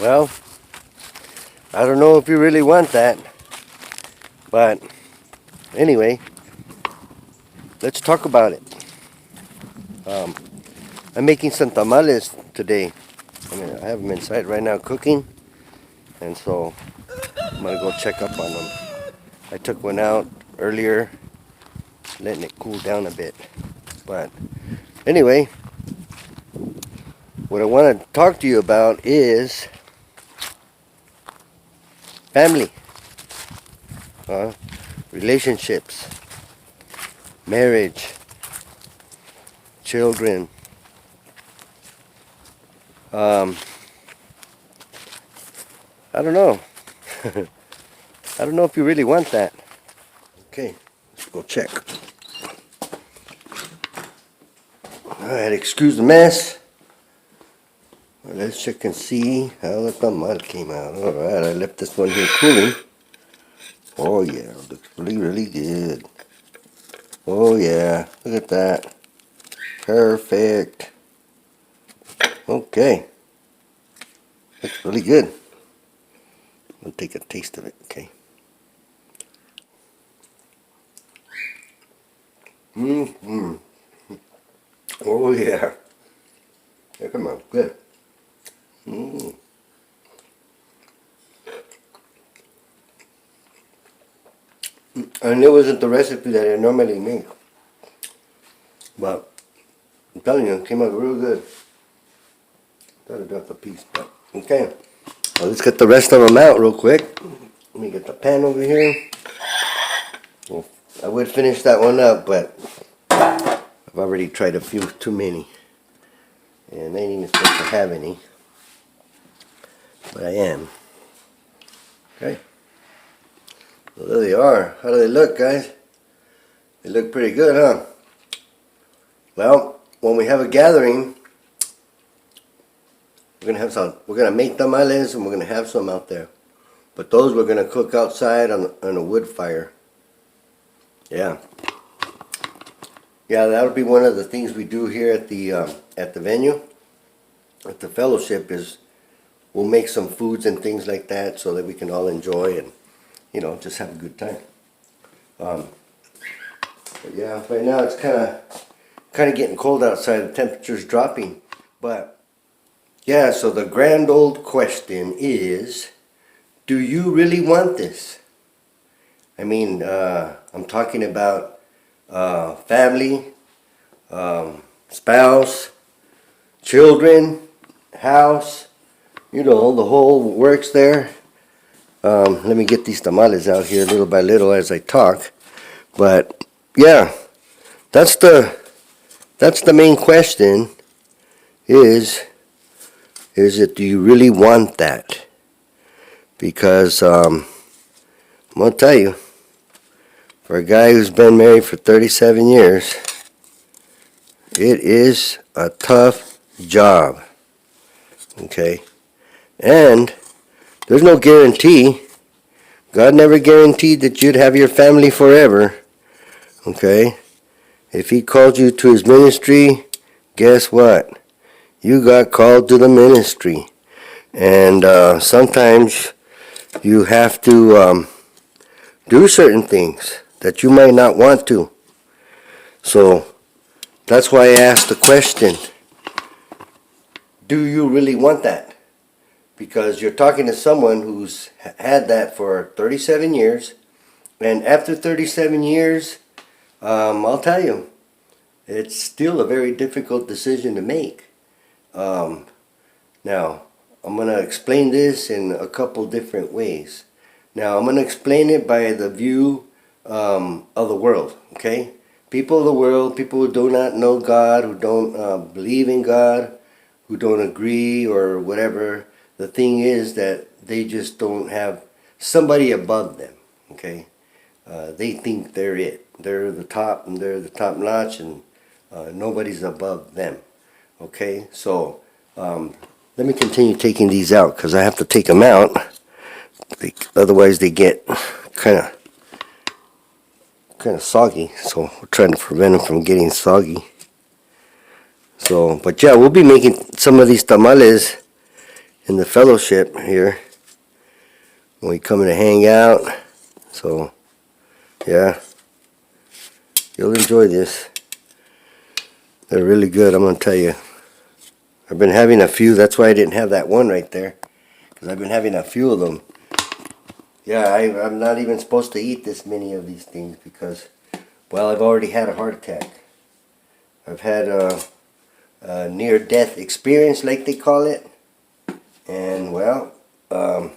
Well, I don't know if you really want that, but anyway, let's talk about it. I'm making some tamales today. I have them inside right now cooking, and so I'm gonna go check up on them. I took one out earlier, letting it cool down a bit. But anyway, what I want to talk to you about is family, relationships, marriage, children. I don't know. I don't know if you really want that. Okay, let's go check. Alright, excuse the mess. Well, let's check and see how the tamal came out. Alright, I left this one here cooling. Oh yeah, it looks really, really good. Oh yeah, look at that. Perfect. Okay. Looks really good. I'll take a taste of it, okay? Mm-hmm. Oh yeah. Yeah, come on, good. Mm. And it wasn't the recipe that I normally make. But I'm telling you, it came out real good. Thought I dropped a piece, but okay. Well, let's get the rest of them out real quick. Let me get the pan over here. Well, I would finish that one up, but I've already tried a few too many. And I ain't even supposed to have any. But I am. Okay. Well, there they are. How do they look, guys? They look pretty good, huh? Well, when we have a gathering, we're gonna have some. We're gonna make tamales, and we're gonna have some out there. But those we're gonna cook outside on a wood fire. Yeah. Yeah, that'll be one of the things we do here at the venue, at the fellowship. Is we'll make some foods and things like that so that we can all enjoy and just have a good time. But yeah, right now it's kind of getting cold outside. The temperature's dropping, but yeah. So the grand old question is, do you really want this? I mean, I'm talking about family, spouse, children, house, the whole works there. Let me get these tamales out here little by little as I talk. But yeah, that's the main question is it, do you really want that? Because I'm going to tell you, for a guy who's been married for 37 years, it is a tough job. Okay? And there's no guarantee. God never guaranteed that you'd have your family forever. Okay? If He called you to His ministry, guess what? You got called to the ministry. And sometimes you have to do certain things that you might not want to. So that's why I asked the question, do you really want that? Because you're talking to someone who's had that for 37 years, and after 37 years, I'll tell you, it's still a very difficult decision to make. Now, I'm going to explain this in a couple different ways. Now, I'm going to explain it by the view of the world, okay? People of the world, people who do not know God, who don't believe in God, who don't agree or whatever. The thing is that they just don't have somebody above them, okay? They think they're it. They're the top, and they're the top notch, and nobody's above them, okay? So let me continue taking these out because I have to take them out. Otherwise they get kind of soggy, so we're trying to prevent them from getting soggy. So, but yeah, we'll be making some of these tamales in the fellowship here when we come to hang out. So, yeah, you'll enjoy this. They're really good, I'm going to tell you. I've been having a few. That's why I didn't have that one right there, because I've been having a few of them. Yeah, I'm not even supposed to eat this many of these things because, well, I've already had a heart attack. I've had a near-death experience, like they call it. And, well, that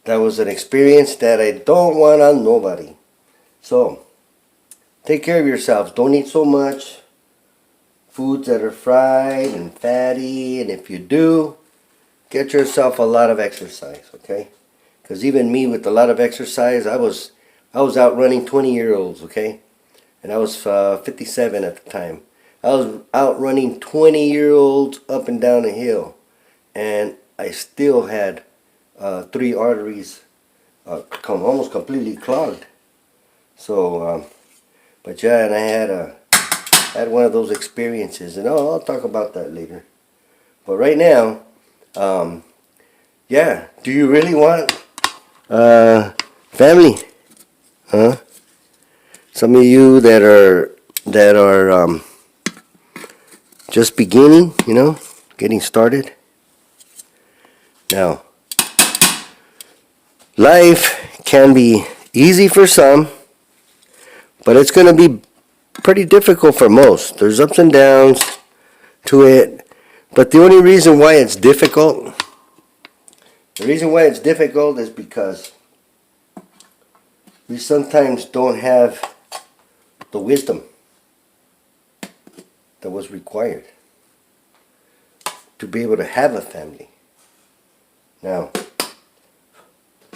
was an experience that I don't want on nobody. So, take care of yourselves. Don't eat so much foods that are fried and fatty. And if you do, get yourself a lot of exercise, okay? Because even me with a lot of exercise, I was outrunning 20-year-olds, okay? And I was 57 at the time. I was outrunning 20-year-olds up and down a hill. And I still had 3 arteries almost completely clogged. So, but yeah, and I had one of those experiences. And I'll talk about that later. But right now, yeah, do you really want family? Huh? Some of you that are just beginning, getting started. Now, life can be easy for some, but it's going to be pretty difficult for most. There's ups and downs to it, but the only reason why it's difficult, is because we sometimes don't have the wisdom that was required to be able to have a family. Now,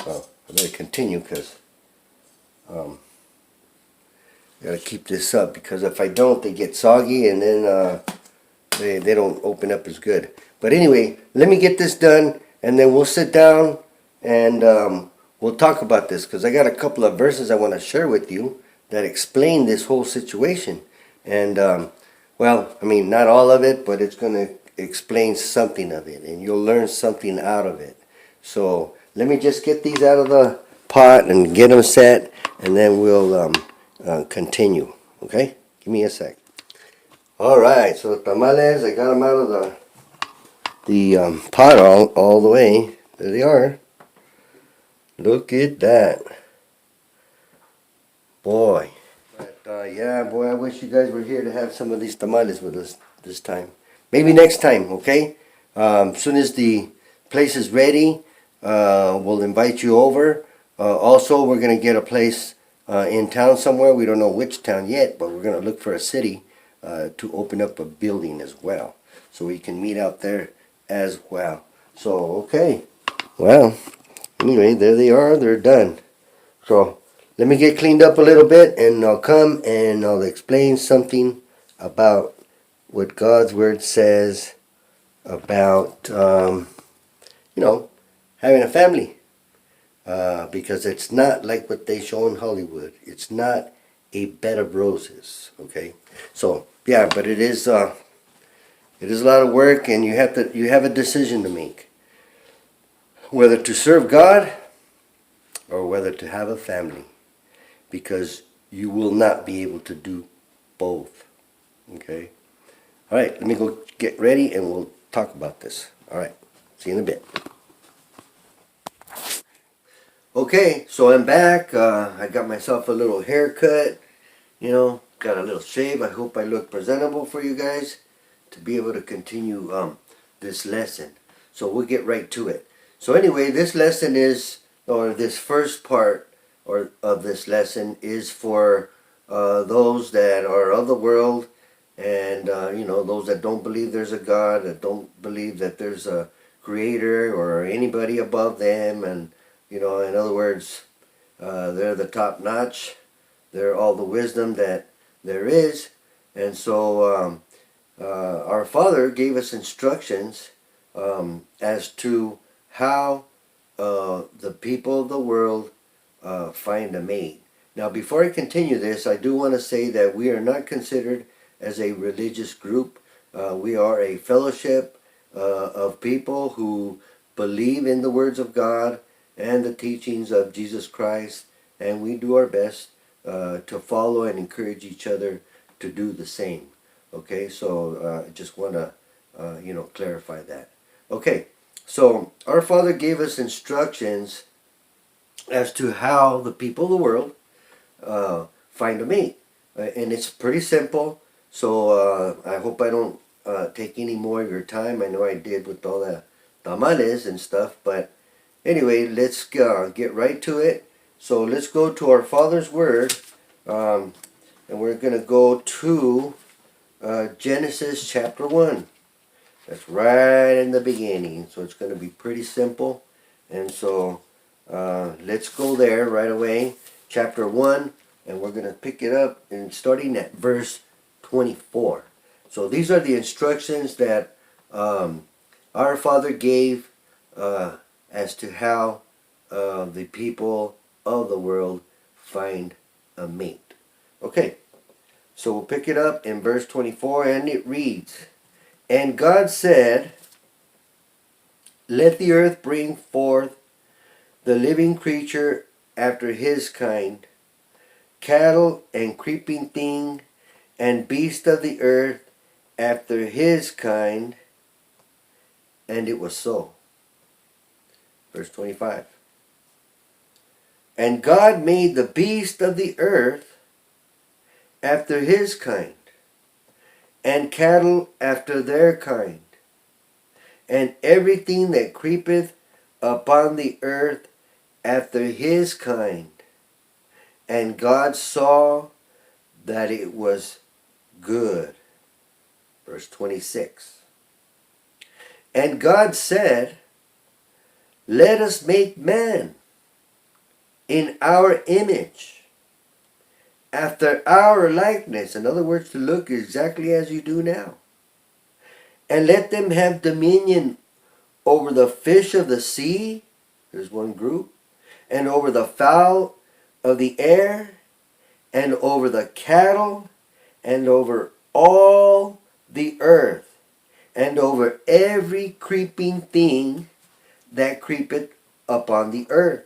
well, I better continue because I gotta keep this up, because if I don't, they get soggy and then they don't open up as good. But anyway, let me get this done and then we'll sit down and we'll talk about this, because I got a couple of verses I want to share with you that explain this whole situation. And well, I mean, not all of it, but it's going to explain something of it, and you'll learn something out of it. So let me just get these out of the pot and get them set, and then we'll continue. Okay? Give me a sec. All right, so the tamales, I got them out of the pot all the way. There they are. Look at that. Boy. But yeah, boy, I wish you guys were here to have some of these tamales with us this time. Maybe next time, okay? Soon as the place is ready, we'll invite you over. Also, we're going to get a place in town somewhere. We don't know which town yet, but we're going to look for a city to open up a building as well, so we can meet out there as well. So, okay. Well, anyway, there they are. They're done. So, let me get cleaned up a little bit, and I'll come and I'll explain something about what God's Word says about, having a family. Because it's not like what they show in Hollywood. It's not a bed of roses, okay? So, yeah, but it is a lot of work, and you have a decision to make. Whether to serve God or whether to have a family. Because you will not be able to do both. Okay? Alright, let me go get ready and we'll talk about this. Alright, see you in a bit. Okay, so I'm back. I got myself a little haircut. Got a little shave. I hope I look presentable for you guys to be able to continue this lesson. So we'll get right to it. So anyway, this lesson is, or this first part of this lesson is for those that are of the world, and those that don't believe there's a God, that don't believe that there's a creator or anybody above them, and in other words, they're the top notch. They're all the wisdom that there is. And so our Father gave us instructions as to how the people of the world find a mate. Now, before I continue this, I do want to say that we are not considered as a religious group. We are a fellowship, of people who believe in the words of God and the teachings of Jesus Christ, and we do our best to follow and encourage each other to do the same. Okay, so I just want to, clarify that. Okay, so our Father gave us instructions as to how the people of the world find a mate. And it's pretty simple. So I hope I don't take any more of your time. I know I did with all the tamales and stuff. But anyway, let's get right to it. So let's go to our Father's Word. And we're going to go to Genesis chapter 1. That's right in the beginning. So it's going to be pretty simple. And so let's go there right away. Chapter 1. And we're going to pick it up and starting at verse 24. So these are the instructions that our Father gave as to how the people of the world find a mate. Okay, so we'll pick it up in verse 24, and it reads, "And God said, Let the earth bring forth the living creature after his kind, cattle and creeping thing, and beast of the earth after his kind. And it was so." Verse 25. "And God made the beast of the earth after his kind, and cattle after their kind, and everything that creepeth upon the earth after his kind. And God saw that it was good." Verse 26. "And God said, Let us make man in our image, after our likeness." In other words, to look exactly as you do now. "And let them have dominion over the fish of the sea," there's one group, "and over the fowl of the air, and over the cattle, and over all the earth, and over every creeping thing that creepeth upon the earth."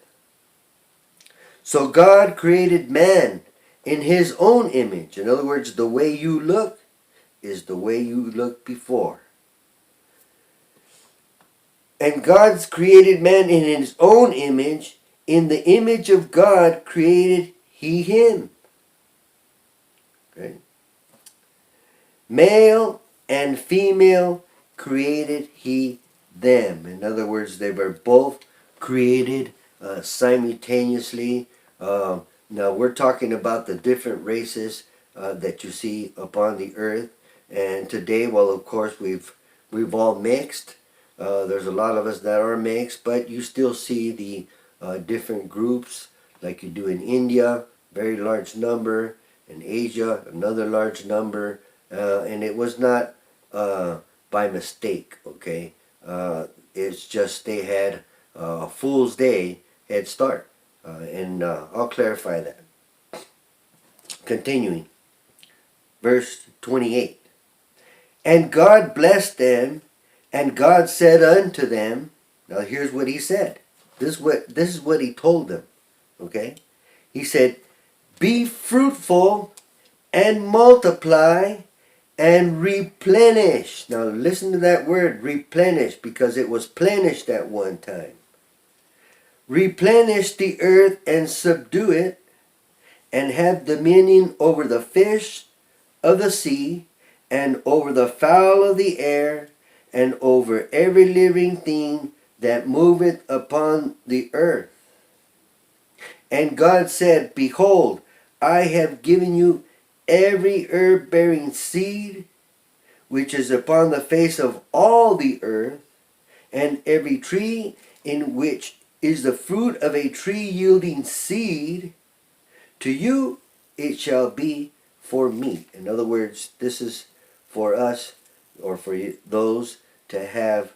So God created man in his own image. In other words, the way you look is the way you looked before. "And God's created man in his own image. In the image of God created he him." Okay. "Male and female created he them." In other words, they were both created simultaneously. Now we're talking about the different races that you see upon the earth. And today, well, of course, we've all mixed. There's a lot of us that are mixed, but you still see the different groups like you do in India, very large number, in Asia, another large number, and it was not by mistake, okay? It's just they had a fool's day head start, and I'll clarify that. Continuing, verse 28. "And God blessed them, and God said unto them," now here's what he said. This is what he told them. Okay? He said, "Be fruitful and multiply and replenish." Now listen to that word, replenish, because it was plenished at one time. "Replenish the earth and subdue it, and have dominion over the fish of the sea, and over the fowl of the air, and over every living thing that moveth upon the earth." And God said, "Behold, I have given you every herb bearing seed, which is upon the face of all the earth, and every tree in which is the fruit of a tree yielding seed. To you it shall be for meat." In other words, this is for us, or for those to have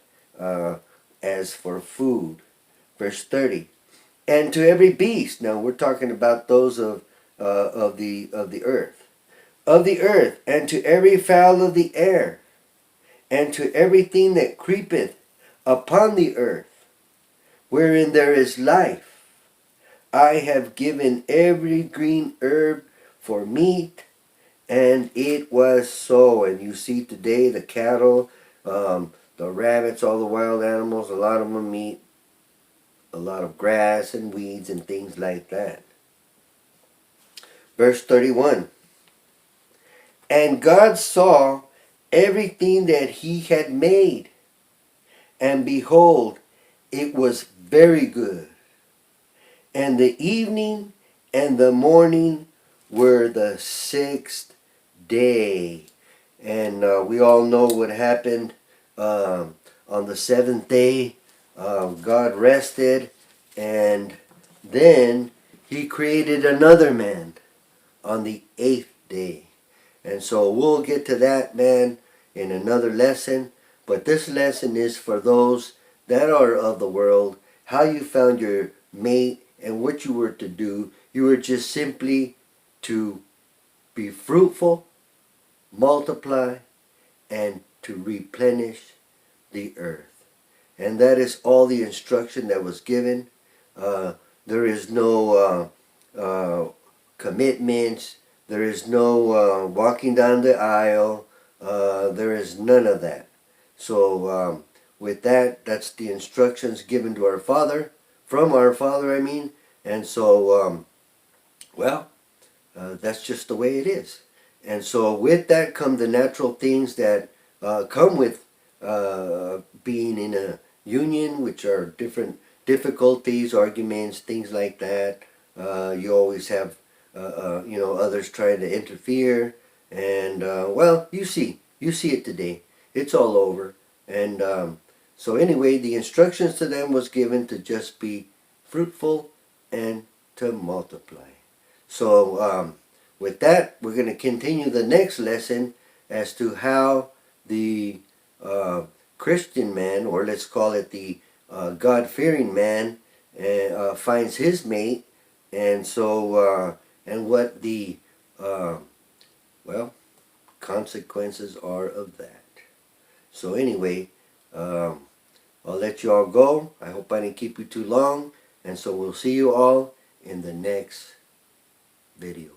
as for food. Verse 30. "And to every beast," now we're talking about those of the earth, "and to every fowl of the air, and to everything that creepeth upon the earth, wherein there is life, I have given every green herb for meat, and it was so. And you see today the cattle, the rabbits, all the wild animals, a lot of them eat a lot of grass and weeds and things like that. Verse 31. And God saw everything that he had made, and behold, it was very good. And the evening and the morning were the sixth day. And we all know what happened on the seventh day. God rested, and then he created another man on the eighth day. And so we'll get to that, man, in another lesson. But this lesson is for those that are of the world, how you found your mate and what you were to do. You were just simply to be fruitful, multiply, and to replenish the earth. And that is all the instruction that was given. There is no commitments. There is no walking down the aisle. There is none of that. So with that, that's the instructions given to our Father, from our Father, I mean. And so, well, that's just the way it is. And so with that come the natural things that come with being in a union, which are different difficulties, arguments, things like that. You always have, others trying to interfere. And, well, you see it today. It's all over. And so anyway, the instructions to them was given to just be fruitful and to multiply. So with that, we're going to continue the next lesson as to how the Christian man, or let's call it the God-fearing man, finds his mate, and so and what the consequences are of that. So anyway, I'll let you all go. I hope I didn't keep you too long, and so we'll see you all in the next video.